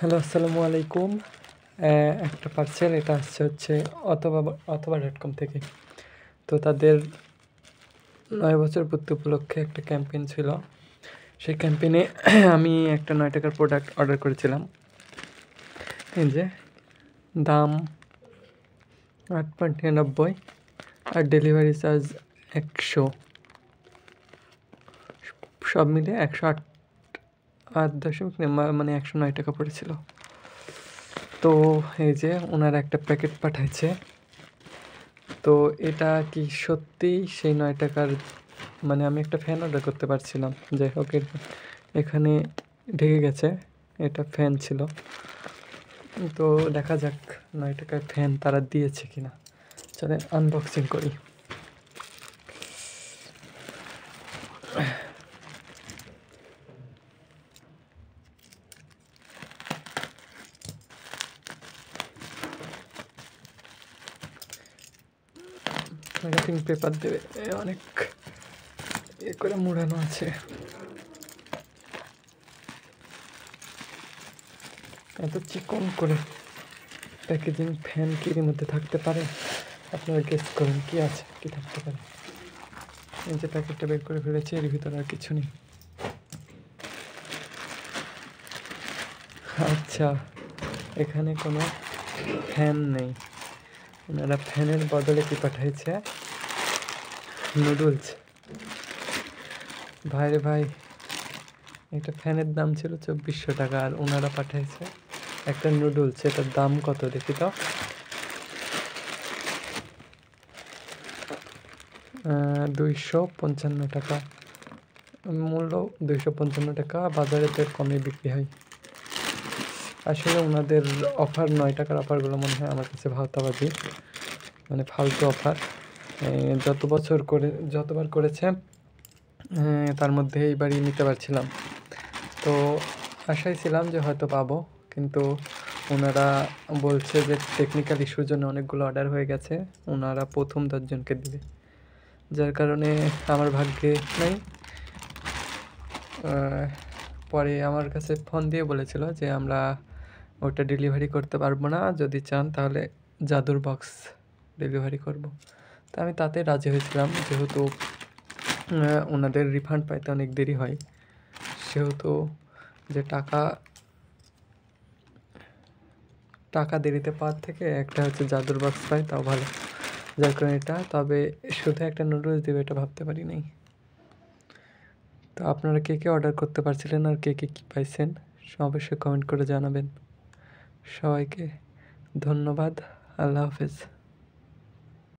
Hello, আসসালামু আলাইকুম। একটা পার্সেল, এটা আসছে হচ্ছে অথবা অথবা .com থেকে। তো তাদের 9 বছর পূর্তি উপলক্ষে একটা ক্যাম্পেইন ছিল। সেই ক্যাম্পেইনে আমি একটা 9 টাকার প্রোডাক্ট অর্ডার করেছিলাম। এই যে দাম 8.99 আর ডেলিভারি চার্জ 100, সব মিলে 108.9 মানে 109 টাকা পড়েছিল। তো এই যে ওনারা একটা প্যাকেট পাঠাইছে। তো এটা কি সত্যিই সেই 9 টাকার? মানে আমি একটা ফ্যান অর্ডার করতে পারছিলাম, যাই হোক এখানে ঢেকে গেছে, এটা ফ্যান ছিল। তো দেখা যাক 9 টাকার ফ্যান তারা দিয়েছে কিনা। চলেন আনবক্সিং করি। র্যাপিং পেপার দেবে, অনেক করে মুড়ানো আছে। এত চিকন করে প্যাকেজিং ফ্যান কি এর মধ্যে থাকতে পারে? আপনারা গেস করেন কি আছে, কি থাকতে পারে। এই যে প্যাকেটটা বের করে ফেলেছি, এর ভিতরে আর কিছু নেই। আচ্ছা, এখানে কোনো ফ্যান নেই। ওনারা ফ্যানের বদলে কি পাঠাইছে? নুডলস। ভাই রে ভাই, এটা ফ্যানের দাম ছিল 2400 টাকা, আর ওনারা পাঠাইছে একটা নুডলস। এটার দাম কত দেখি তো। 255 টাকা মূল্য। 255 টাকা, বাজারে তো কমে বিক্রি হয়। আসলে ওনাদের অফার 9 টাকার অফারগুলো মনে হয় আমার কাছে ভাওতাবাজি, মানে ফালতু অফার। যতবার করেছে তার মধ্যে এইবারই নিতে পারছিলাম। তো আশায় ছিলাম যে হয়তো পাবো, কিন্তু ওনারা বলছে যে টেকনিক্যাল ইস্যুর জন্য অনেকগুলো অর্ডার হয়ে গেছে, ওনারা প্রথম 10 জনকে দেবে, যার কারণে আমার ভাগ্যে নেই। পরে আমার কাছে ফোন দিয়ে বলেছিল যে আমরা ওটা ডেলিভারি করতে পারবো না, যদি চান তাহলে জাদুর বক্স ডেলিভারি করব। তো আমি তাতে রাজি হয়েছিলাম, যেহেতু ওনাদের রিফান্ড পাইতে অনেক দেরি হয়, সেহেতু যে টাকা দেরিতে পাওয়ার থেকে একটা হচ্ছে জাদুর বক্স পাই, তাও ভালো, যার কারণে এটা। তবে শুধু একটা নুডলস দেবে এটা ভাবতে পারি নাই। তো আপনারা কে কে অর্ডার করতে পারছিলেন আর কে কে কী পাইছেন অবশ্যই কমেন্ট করে জানাবেন। সবাইকে ধন্যবাদ। আল্লাহ হাফেজ।